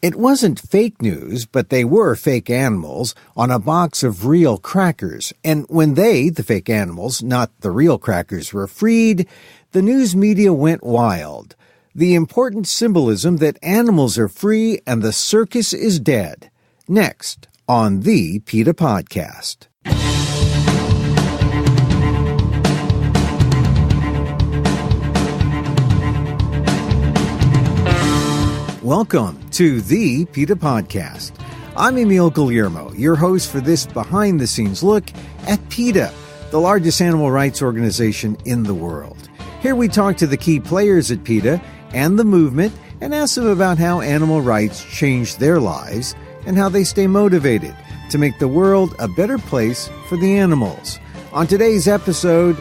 It wasn't fake news, but they were fake animals on a box of real crackers. And when they, the fake animals, not the real crackers, were freed, the news media went wild. The important symbolism that animals are free and the circus is dead. Next on the PETA Podcast. Welcome to the PETA Podcast. I'm Emil Guillermo, your host for this behind-the-scenes look at PETA, the largest animal rights organization in the world. Here we talk to the key players at PETA and the movement and ask them about how animal rights changed their lives and how they stay motivated to make the world a better place for the animals. On today's episode,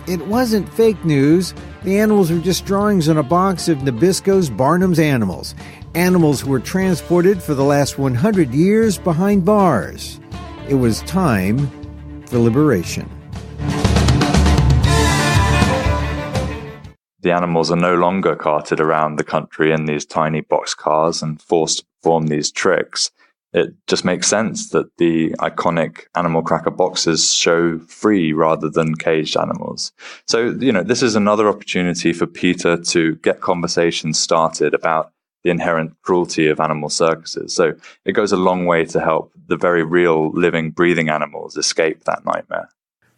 it wasn't fake news. The animals were just drawings on a box of Nabisco's Barnum's animals. Animals were transported for the last 100 years behind bars. It was time for liberation. The animals are no longer carted around the country in these tiny boxcars and forced to perform these tricks. It just makes sense that the iconic animal cracker boxes show free rather than caged animals. So, this is another opportunity for PETA to get conversations started about the inherent cruelty of animal circuses. So it goes a long way to help the very real, living, breathing animals escape that nightmare.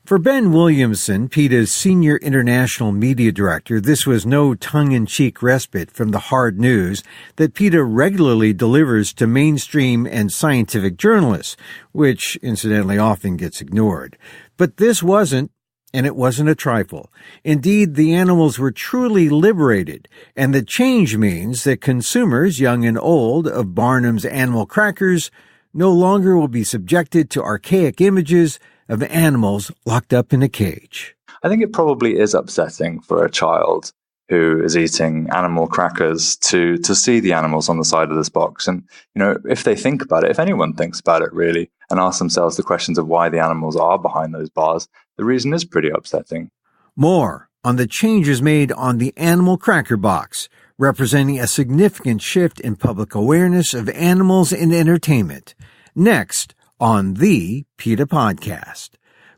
For Ben Williamson, PETA's Senior International Media Director, this was no tongue-in-cheek respite from the hard news that PETA regularly delivers to mainstream and scientific journalists, which, incidentally, often gets ignored. But this wasn't, and it wasn't a trifle. Indeed, the animals were truly liberated, and the change means that consumers, young and old, of Barnum's animal crackers no longer will be subjected to archaic images of animals locked up in a cage. I think it probably is upsetting for a child who is eating animal crackers to see the animals on the side of this box. And, if they think about it, if anyone thinks about it really, and ask themselves the questions of why the animals are behind those bars, the reason is pretty upsetting. More on the changes made on the animal cracker box, representing a significant shift in public awareness of animals in entertainment. Next on the PETA Podcast.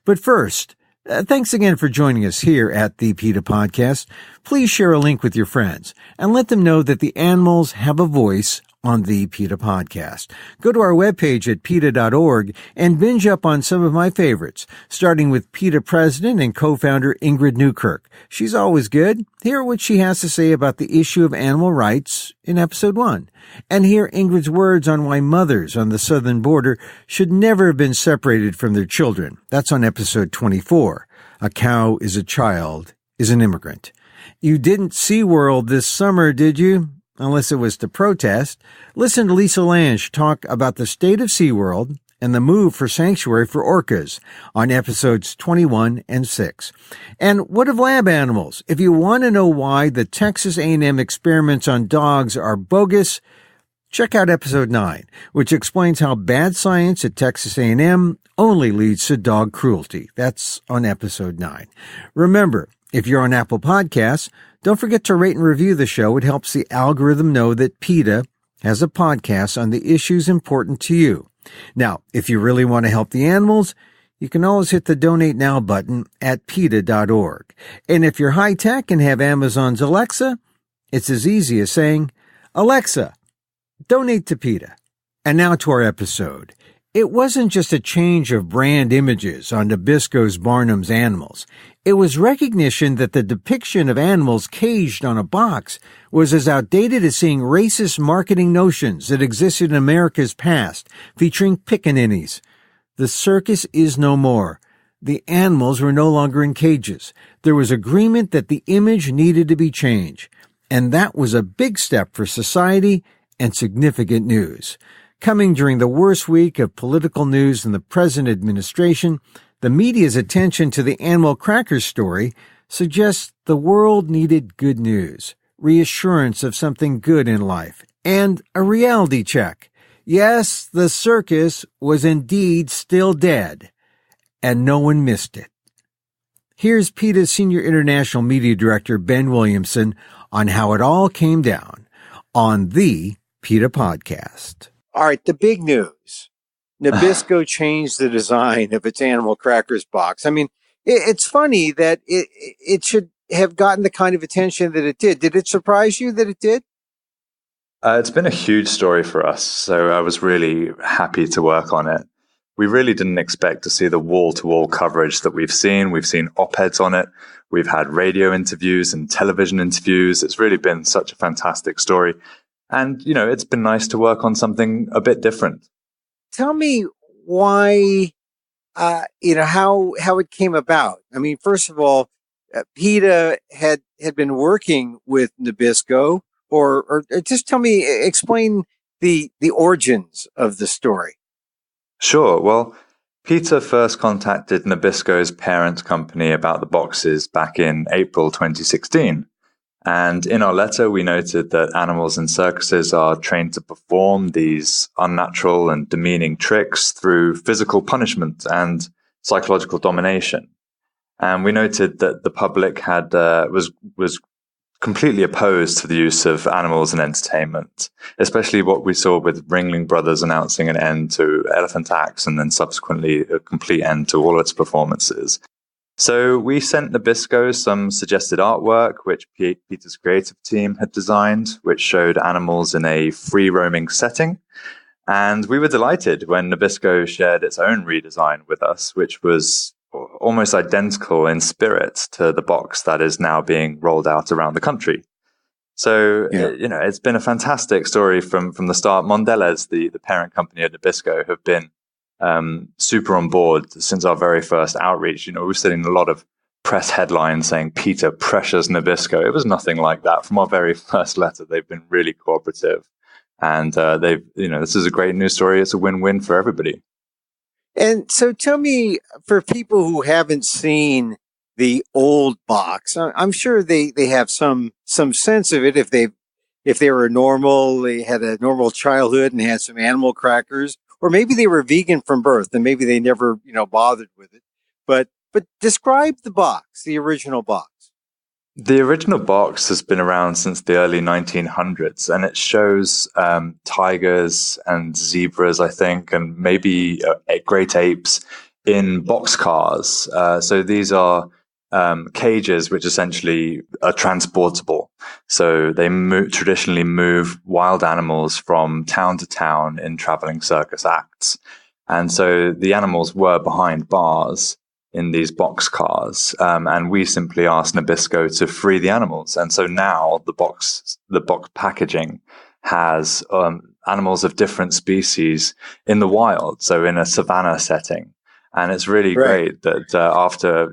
But first, thanks again for joining us here at the PETA Podcast. Please share a link with your friends and let them know that the animals have a voice on the PETA Podcast. Go to our webpage at PETA.org and binge up on some of my favorites, starting with PETA President and co-founder Ingrid Newkirk. She's always good. Hear what she has to say about the issue of animal rights in Episode 1. And hear Ingrid's words on why mothers on the southern border should never have been separated from their children. That's on Episode 24. A cow is a child, is an immigrant. You didn't see SeaWorld this summer, did you? Unless it was to protest. Listen to Lisa Lange talk about the state of SeaWorld and the move for sanctuary for orcas on episodes 21 and 6. And what of lab animals? If you want to know why the Texas A&M experiments on dogs are bogus, check out episode 9, which explains how bad science at Texas A&M only leads to dog cruelty. That's on episode 9. Remember, if you're on Apple Podcasts, don't forget to rate and review the show. It helps the algorithm know that PETA has a podcast on the issues important to you. Now, if you really want to help the animals, you can always hit the Donate Now button at PETA.org. And if you're high-tech and have Amazon's Alexa, it's as easy as saying, Alexa, donate to PETA. And now to our episode. It wasn't just a change of brand images on Nabisco's Barnum's animals. It was recognition that the depiction of animals caged on a box was as outdated as seeing racist marketing notions that existed in America's past, featuring pickaninnies. The circus is no more. The animals were no longer in cages. There was agreement that the image needed to be changed. And that was a big step for society and significant news. Coming during the worst week of political news in the present administration, the media's attention to the animal cracker story suggests the world needed good news, reassurance of something good in life, and a reality check. Yes, the circus was indeed still dead, and no one missed it. Here's PETA's Senior International Media Director Ben Williamson on how it all came down on the PETA Podcast. All right, the big news. Nabisco changed the design of its animal crackers box. I mean, it's funny that it should have gotten the kind of attention that it did. Did it surprise you that it did? It's been a huge story for us, so I was really happy to work on it. We really didn't expect to see the wall-to-wall coverage that we've seen. We've seen op-eds on it. We've had radio interviews and television interviews. It's really been such a fantastic story. And, it's been nice to work on something a bit different. Tell me why, how it came about. I mean, first of all, PETA had been working with Nabisco, or just explain the origins of the story. Sure. Well, PETA first contacted Nabisco's parent company about the boxes back in April 2016. And in our letter, we noted that animals in circuses are trained to perform these unnatural and demeaning tricks through physical punishment and psychological domination. And we noted that the public was completely opposed to the use of animals in entertainment, especially what we saw with Ringling Brothers announcing an end to elephant acts and then subsequently a complete end to all its performances. So we sent Nabisco some suggested artwork, which PETA's creative team had designed, which showed animals in a free-roaming setting. And we were delighted when Nabisco shared its own redesign with us, which was almost identical in spirit to the box that is now being rolled out around the country. So, it's been a fantastic story from the start. Mondelez, the parent company of Nabisco, have been super on board since our very first outreach. We've seen a lot of press headlines saying PETA pressures Nabisco. It was nothing like that. From our very first letter, they've been really cooperative. And this is a great news story. It's a win-win for everybody. And so tell me, for people who haven't seen the old box, I'm sure they have some sense of it if they were normal, they had a normal childhood and had some animal crackers, or maybe they were vegan from birth and maybe they never, bothered with it. But describe the box, the original box. The original box has been around since the early 1900s, and it shows tigers and zebras, I think, and maybe great apes in boxcars. So these are cages which essentially are transportable. So they traditionally move wild animals from town to town in traveling circus acts. And so the animals were behind bars in these boxcars, and we simply asked Nabisco to free the animals. And so now the box packaging has animals of different species in the wild, so in a savanna setting. And it's really great that after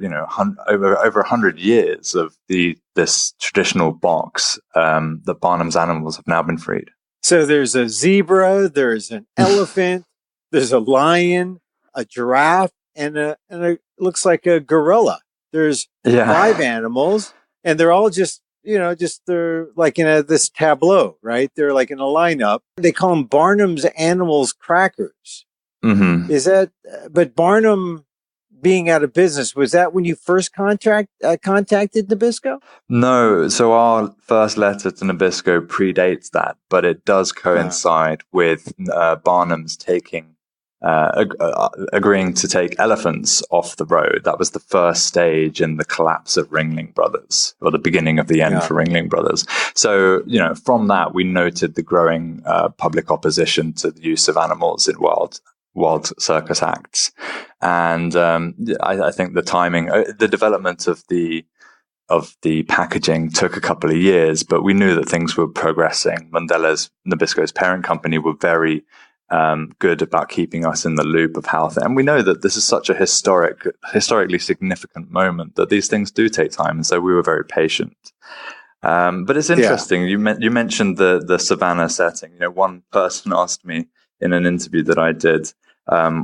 over 100 years of this traditional box, the Barnum's animals have now been freed. So there's a zebra, there's an elephant, there's a lion, a giraffe, and a looks like a gorilla. There's 5 animals, and they're all just they're like in this tableau, right? They're like in a lineup. They call them Barnum's Animals Crackers. Mm-hmm. Is that? But Barnum being out of business, was that when you first contacted Nabisco? No. So our first letter to Nabisco predates that, but it does coincide with Barnum's agreeing to take elephants off the road. That was the first stage in the collapse of Ringling Brothers, or the beginning of the end for Ringling Brothers. So, from that, we noted the growing public opposition to the use of animals in wild circus acts. And I think the timing, the development of the packaging took a couple of years, but we knew that things were progressing. Nabisco's parent company, were very good about keeping us in the loop of how and we know that this is such a historically significant moment that these things do take time, and so we were very patient. But it's interesting. You mentioned the savanna setting. One person asked me in an interview that I did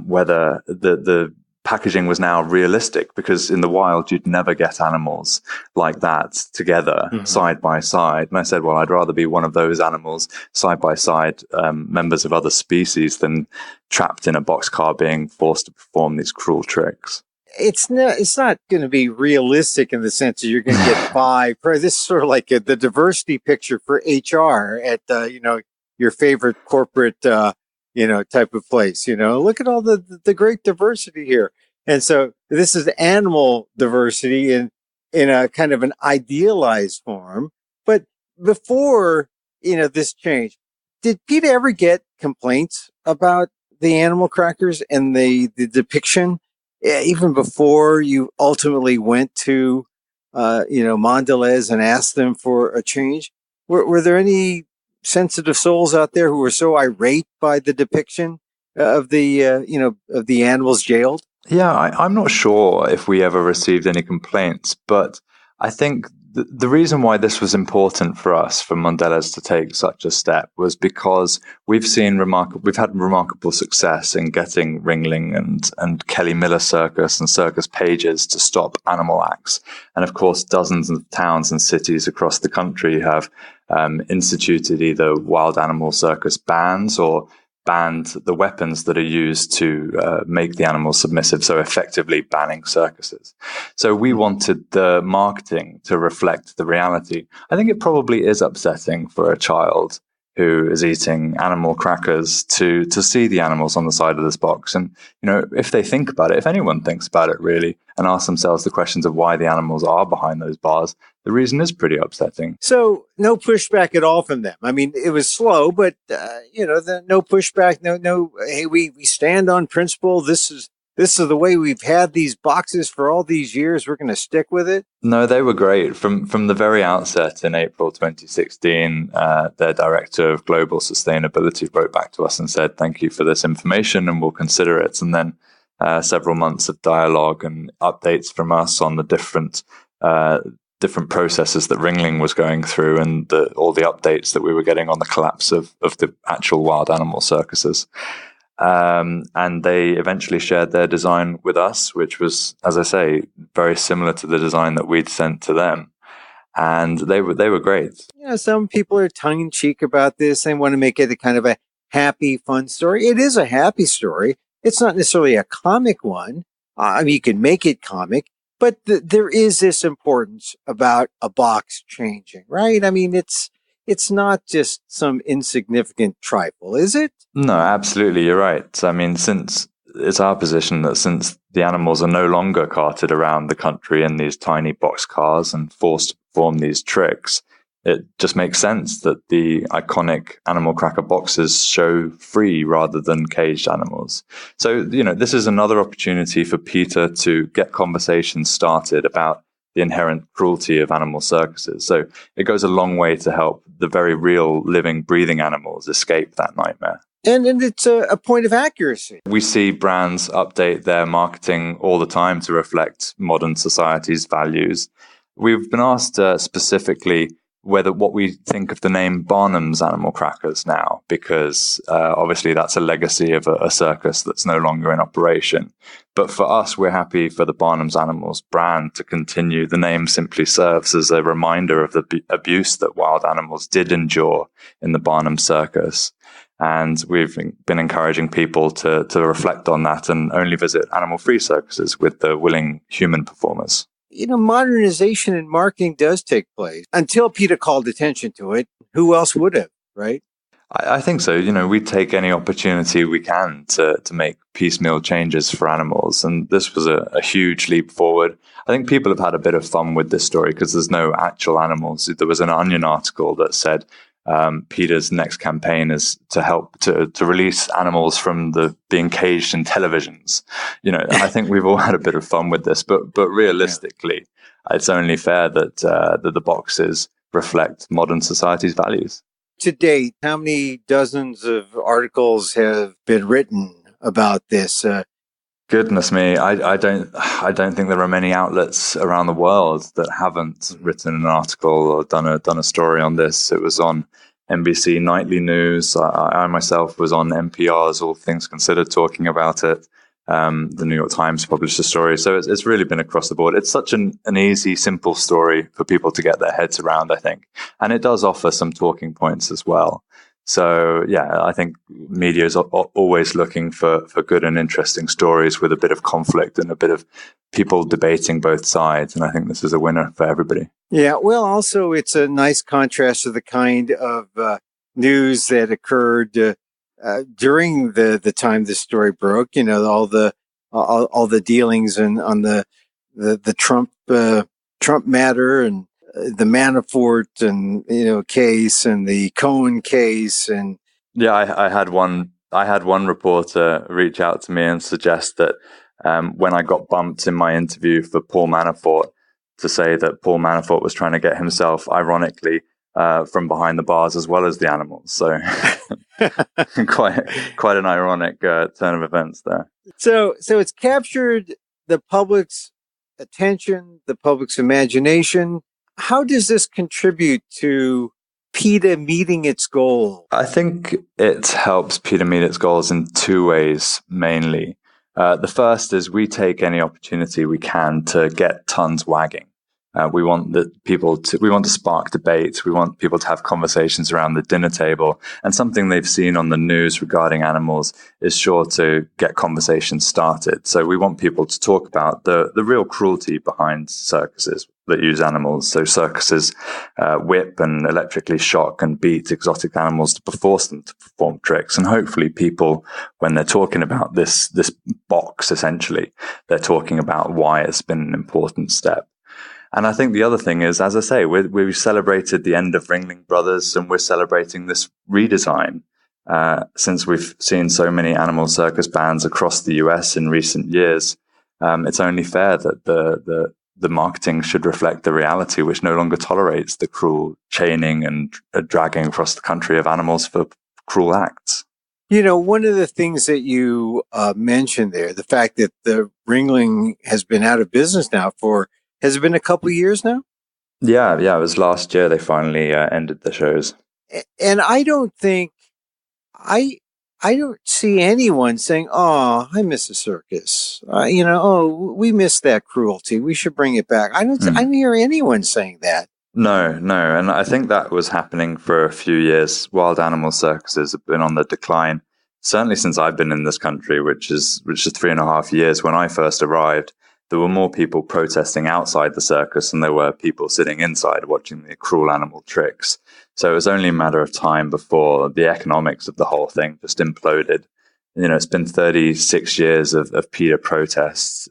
whether the packaging was now realistic, because in the wild you'd never get animals like that together side by side. And I said, well, I'd rather be one of those animals side by side, members of other species, than trapped in a boxcar being forced to perform these cruel tricks. It's not going to be realistic in the sense that you're going to get 5. This is sort of like the diversity picture for HR at your favorite corporate, type of place. Look at all the great diversity here. And so this is animal diversity in a kind of an idealized form. But before, this change, did PETA ever get complaints about the animal crackers and the depiction, even before you ultimately went to, Mondelez and asked them for a change? Were there any sensitive souls out there who were so irate by the depiction of the animals jailed? Yeah, I'm not sure if we ever received any complaints, but I think the reason why this was important for us, for Mondelez to take such a step, was because we've had remarkable success in getting Ringling and Kelly Miller Circus and Circus Pages to stop animal acts. And of course, dozens of towns and cities across the country have instituted either wild animal circus bans or banned the weapons that are used to make the animals submissive, so effectively banning circuses. So we wanted the marketing to reflect the reality. I think it probably is upsetting for a child who is eating animal crackers to see the animals on the side of this box. And, if they think about it, if anyone thinks about it really, and ask themselves the questions of why the animals are behind those bars, the reason is pretty upsetting. So no pushback at all from them. I mean, it was slow, but, no pushback, no, hey, we stand on principle. This is the way we've had these boxes for all these years. We're going to stick with it. No, they were great. From the very outset in April 2016, their director of global sustainability wrote back to us and said, thank you for this information and we'll consider it. And then several months of dialogue and updates from us on the different processes that Ringling was going through and all the updates that we were getting on the collapse of the actual wild animal circuses. And they eventually shared their design with us, which was, as I say, very similar to the design that we'd sent to them. And they were great. Some people are tongue-in-cheek about this. They want to make it a kind of a happy, fun story. It is a happy story. It's not necessarily a comic one. You can make it comic, but there is this importance about a box changing, right? I mean, it's not just some insignificant trifle, is it? No, absolutely. You're right. I mean, since it's our position that since the animals are no longer carted around the country in these tiny box cars and forced to perform these tricks, it just makes sense that the iconic animal cracker boxes show free rather than caged animals. So, this is another opportunity for PETA to get conversations started about the inherent cruelty of animal circuses. So it goes a long way to help the very real living, breathing animals escape that nightmare. And it's a point of accuracy. We see brands update their marketing all the time to reflect modern society's values. We've been asked specifically what we think of the name Barnum's Animal Crackers now, because obviously that's a legacy of a circus that's no longer in operation. But for us, we're happy for the Barnum's Animals brand to continue. The name simply serves as a reminder of the abuse that wild animals did endure in the Barnum Circus. And we've been encouraging people to reflect on that and only visit animal-free circuses with the willing human performers. Modernization in marketing does take place. Until PETA called attention to it, who else would have, right? I think so. We take any opportunity we can to make piecemeal changes for animals. And this was a huge leap forward. I think people have had a bit of fun with this story because there's no actual animals. There was an Onion article that said PETA's next campaign is to help to release animals from being caged in televisions. I think we've all had a bit of fun with this, but realistically, it's only fair that the boxes reflect modern society's values. To date, how many dozens of articles have been written about this? Goodness me, I don't think there are many outlets around the world that haven't written an article or done a story on this. It was on NBC Nightly News. I myself was on NPR's All Things Considered talking about it. The New York Times published a story. So it's really been across the board. It's such an easy, simple story for people to get their heads around, I think. And it does offer some talking points as well. So, yeah, I think media is always looking for good and interesting stories with a bit of conflict and a bit of people debating both sides. And I think this is a winner for everybody. Yeah, well, also it's a nice contrast to the kind of news that occurred during the time this story broke. You know, all the dealings and on the Trump matter and the Manafort and case and the Cohen case and yeah, I had one reporter reach out to me and suggest that when I got bumped in my interview for Paul Manafort, to say that Paul Manafort was trying to get himself, ironically, from behind the bars as well as the animals. So quite an ironic turn of events there. So it's captured the public's attention, the public's imagination. How does this contribute to PETA meeting its goal? I think it helps PETA meet its goals in two ways, mainly. The first is we take any opportunity we can to get tongues wagging. We want to spark debate. We want people to have conversations around the dinner table, and something they've seen on the news regarding animals is sure to get conversations started. So we want people to talk about the real cruelty behind circuses that use animals. So circuses whip and electrically shock and beat exotic animals to force them to perform tricks. And hopefully people, when they're talking about this box, essentially, they're talking about why it's been an important step. And I think the other thing is, as I say, we've celebrated the end of Ringling Brothers, and we're celebrating this redesign. Since we've seen so many animal circus bans across the US in recent years, it's only fair that the marketing should reflect the reality, which no longer tolerates the cruel chaining and dragging across the country of animals for cruel acts. You know, one of the things that you mentioned there, the fact that the Ringling has been out of business now has it been a couple of years now? Yeah, it was last year they finally ended the shows. And I don't see anyone saying, "Oh, I miss a circus." We miss that cruelty. We should bring it back. I don't hear anyone saying that. No, and I think that was happening for a few years. Wild animal circuses have been on the decline, certainly since I've been in this country, which is 3.5 years. When I first arrived, there were more people protesting outside the circus than there were people sitting inside watching the cruel animal tricks. So it was only a matter of time before the economics of the whole thing just imploded. You know, it's been 36 years of PETA protests,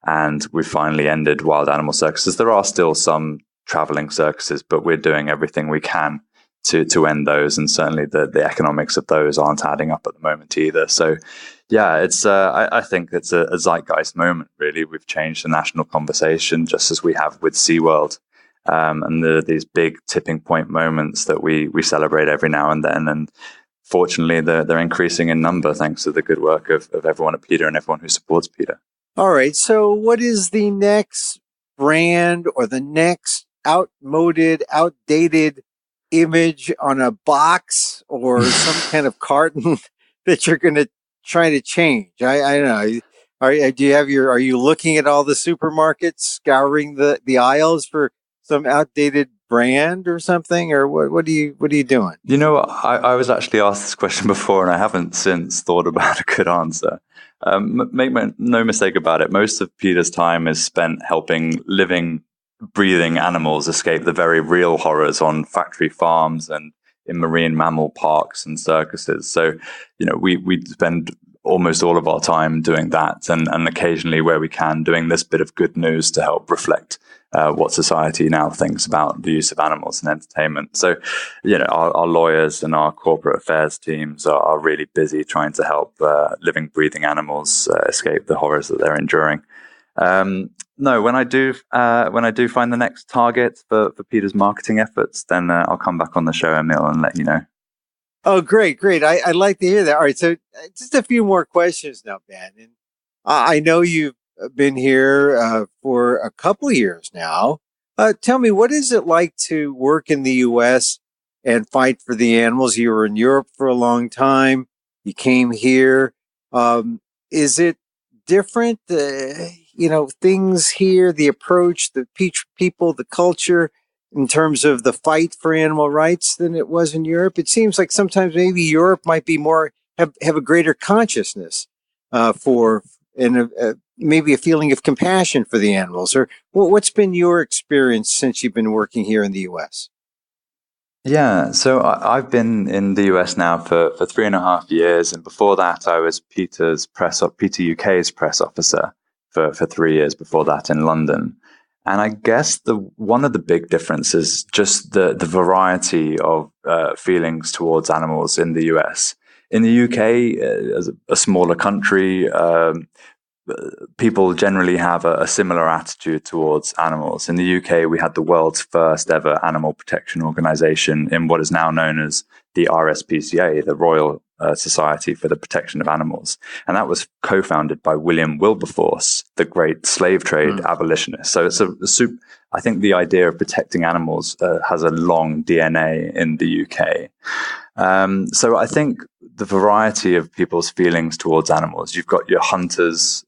and we finally ended wild animal circuses. There are still some traveling circuses, but we're doing everything we can to end those, and certainly the economics of those aren't adding up at the moment either. So yeah, it's I think it's a zeitgeist moment, really. We've changed the national conversation, just as we have with SeaWorld, and there are these big tipping point moments that we celebrate every now and then, and fortunately they're increasing in number thanks to the good work of everyone at PETA and everyone who supports PETA. All right, so what is the next brand or the next outdated image on a box or some kind of carton that you're going to try to change? I don't know. Are you looking at all the supermarkets, scouring the aisles for some outdated brand or something, or what are you doing? You know, I was actually asked this question before, and I haven't since thought about a good answer. Make no mistake about it. Most of PETA's time is spent helping living, breathing animals escape the very real horrors on factory farms and in marine mammal parks and circuses. So, you know, we spend almost all of our time doing that, and occasionally where we can doing this bit of good news to help reflect what society now thinks about the use of animals in entertainment. So, you know, our lawyers and our corporate affairs teams are really busy trying to help living, breathing animals escape the horrors that they're enduring. No, when I do find the next target for PETA's marketing efforts, then I'll come back on the show, Emil, and let you know. Oh, great. I'd like to hear that. All right, so just a few more questions now, Ben. And I know you've been here for a couple of years now. Tell me, what is it like to work in the U.S. and fight for the animals? You were in Europe for a long time. You came here. Is it different? Things here, the approach, the people, the culture, in terms of the fight for animal rights than it was in Europe? It seems like sometimes maybe Europe might be have a greater consciousness maybe a feeling of compassion for the animals. Or what's been your experience since you've been working here in the U.S.? Yeah, so I've been in the US now for 3.5 years, and before that, I was Peter UK's press officer for 3 years before that in London. And I guess the one of the big differences is just the variety of feelings towards animals in the US. In the UK, as a smaller country, people generally have a similar attitude towards animals. In the UK, we had the world's first ever animal protection organization in what is now known as the RSPCA, the Royal Society for the Protection of Animals. And that was co-founded by William Wilberforce, the great slave trade abolitionist. So it's I think the idea of protecting animals has a long DNA in the UK. So I think the variety of people's feelings towards animals. You've got your hunters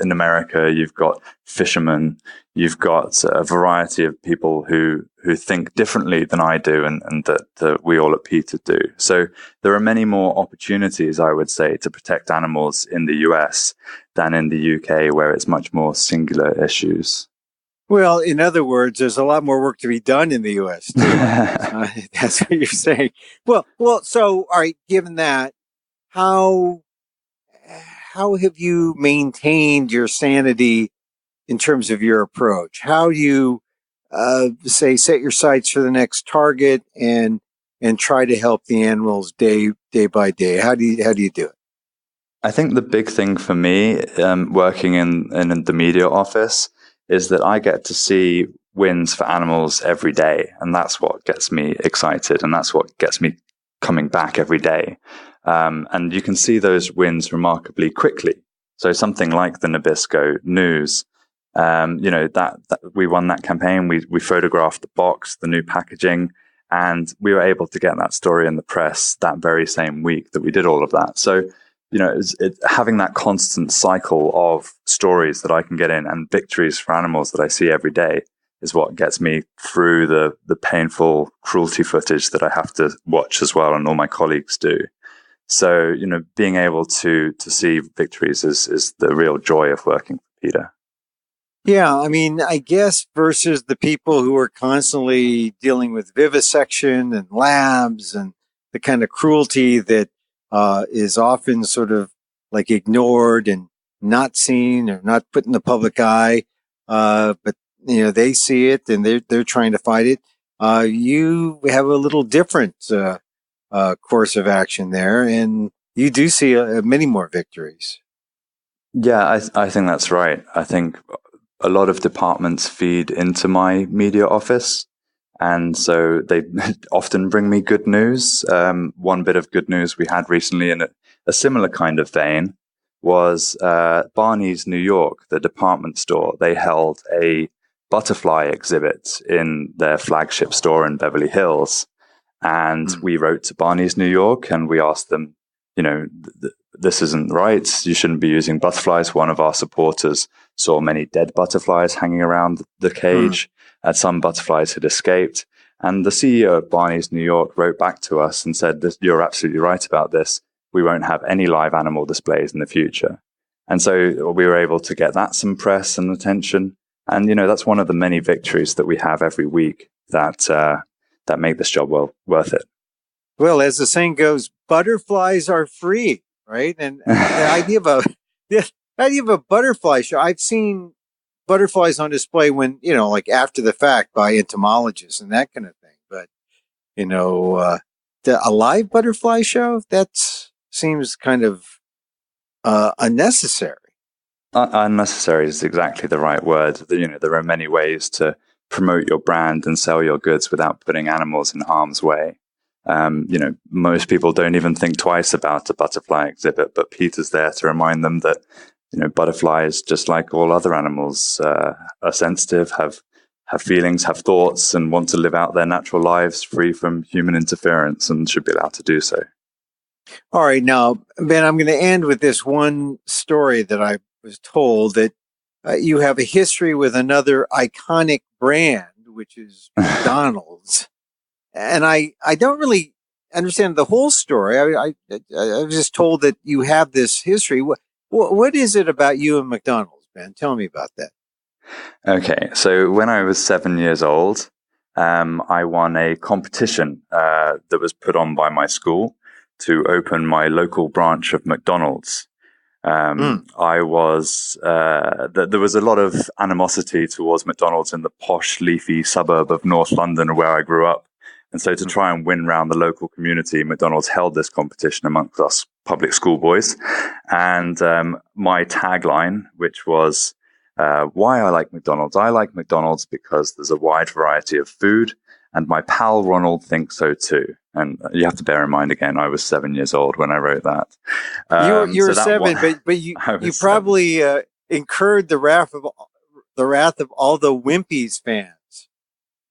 in America. You've got fishermen. You've got a variety of people who think differently than I do, and that we all at PETA do. So there are many more opportunities, I would say, to protect animals in the US than in the UK, where it's much more singular issues. Well, in other words, there's a lot more work to be done in the U.S. too. That's what you're saying. Well. So, all right. Given that, how have you maintained your sanity in terms of your approach? How do you set your sights for the next target and try to help the animals day by day? How do you do it? I think the big thing for me, working in the media office, is that I get to see wins for animals every day. And that's what gets me excited. And that's what gets me coming back every day. And you can see those wins remarkably quickly. So something like the Nabisco news, that we won that campaign. We photographed the box, the new packaging, and we were able to get that story in the press that very same week that we did all of that. So, having that constant cycle of stories that I can get in and victories for animals that I see every day is what gets me through the painful cruelty footage that I have to watch as well, and all my colleagues do. So, being able to see victories is the real joy of working for PETA. Yeah, I mean, I guess versus the people who are constantly dealing with vivisection and labs and the kind of cruelty that is often sort of like ignored and not seen or not put in the public eye, but they see it and they're trying to fight it. You have a little different course of action there, and you do see many more victories. Yeah, I think that's right. I think a lot of departments feed into my media office, and so they often bring me good news. One bit of good news we had recently in a similar kind of vein was Barney's New York, the department store. They held a butterfly exhibit in their flagship store in Beverly Hills. And we wrote to Barney's New York and we asked them, this isn't right. You shouldn't be using butterflies. One of our supporters saw many dead butterflies hanging around the cage, and some butterflies had escaped. And the CEO of Barney's New York wrote back to us and said, you're absolutely right about this. We won't have any live animal displays in the future. And so we were able to get that some press and attention. And, that's one of the many victories that we have every week that make this job worth it. Well, as the saying goes, butterflies are free, right? And the idea of a butterfly show, I've seen butterflies on display when, like after the fact by entomologists and that kind of thing. But, a live butterfly show, that seems kind of unnecessary. Unnecessary is exactly the right word. There are many ways to promote your brand and sell your goods without putting animals in harm's way. Most people don't even think twice about a butterfly exhibit, but PETA's there to remind them that, butterflies, just like all other animals, are sensitive, have feelings, have thoughts, and want to live out their natural lives free from human interference, and should be allowed to do so. All right. Now, Ben, I'm going to end with this one story that I was told that you have a history with another iconic brand, which is McDonald's. And I don't really understand the whole story. I was just told that you have this history. What is it about you and McDonald's, Ben? Tell me about that. Okay, so when I was 7 years old, I won a competition that was put on by my school to open my local branch of McDonald's. There was a lot of animosity towards McDonald's in the posh, leafy suburb of North London, where I grew up. And so to try and win round the local community, McDonald's held this competition amongst us public school boys. And my tagline, which was, why I like McDonald's. I like McDonald's because there's a wide variety of food, and my pal Ronald thinks so too. And you have to bear in mind, again, I was 7 years old when I wrote that. You were seven, but you probably incurred the wrath of all the Wimpy's fans.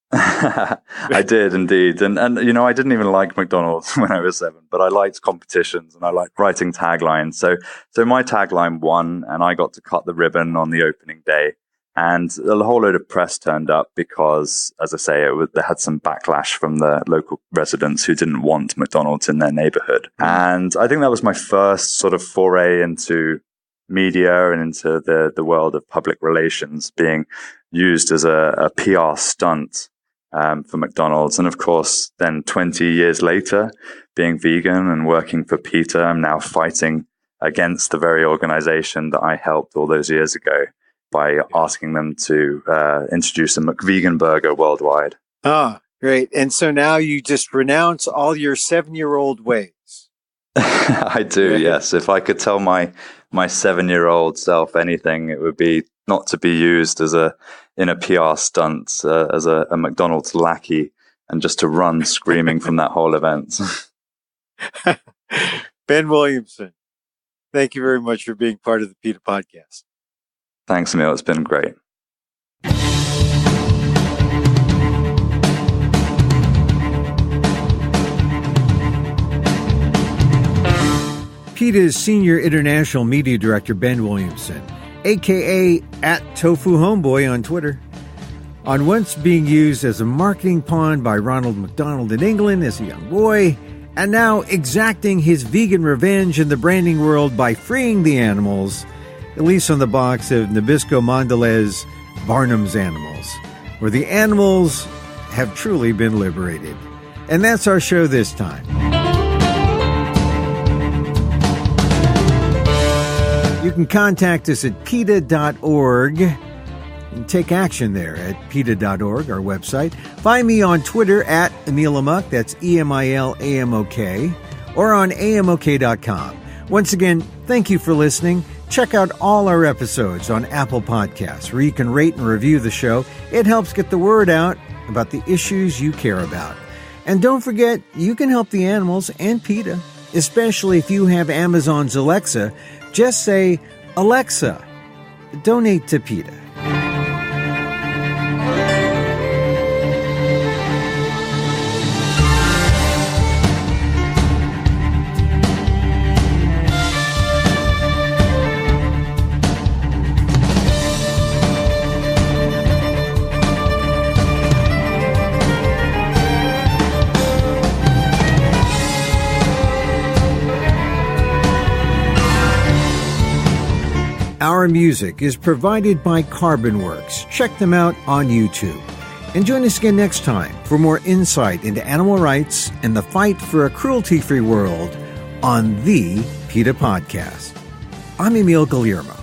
I did indeed. And I didn't even like McDonald's when I was 7, but I liked competitions and I liked writing taglines. So my tagline won, and I got to cut the ribbon on the opening day. And a whole load of press turned up because, as I say, they had some backlash from the local residents who didn't want McDonald's in their neighborhood. And I think that was my first sort of foray into media and into the world of public relations, being used as a PR stunt for McDonald's. And of course, then 20 years later, being vegan and working for PETA, I'm now fighting against the very organization that I helped all those years ago by asking them to introduce a McVegan burger worldwide. Ah, great. And so now you just renounce all your 7-year-old ways. I do, yes. If I could tell my 7-year-old self anything, it would be not to be used in a PR stunt as a McDonald's lackey, and just to run screaming from that whole event. Ben Williamson, thank you very much for being part of the PETA podcast. Thanks, Emil. It's been great. PETA's Senior International Media Director, Ben Williamson, a.k.a. @TofuHomeboy on Twitter, on once being used as a marketing pawn by Ronald McDonald in England as a young boy, and now exacting his vegan revenge in the branding world by freeing the animals, at least on the box of Nabisco Mondelez Barnum's Animals, where the animals have truly been liberated. And that's our show this time. You can contact us at PETA.org and take action there at PETA.org, our website. Find me on Twitter at Emil Amok, that's EMILAMOK, or on AMOK.com. Once again, thank you for listening. Check out all our episodes on Apple Podcasts, where you can rate and review the show. It helps get the word out about the issues you care about. And don't forget, you can help the animals and PETA, especially if you have Amazon's Alexa. Just say, Alexa, donate to PETA. Our music is provided by Carbonworks. Check them out on YouTube. And join us again next time for more insight into animal rights and the fight for a cruelty-free world on the PETA Podcast. I'm Emil Guillermo.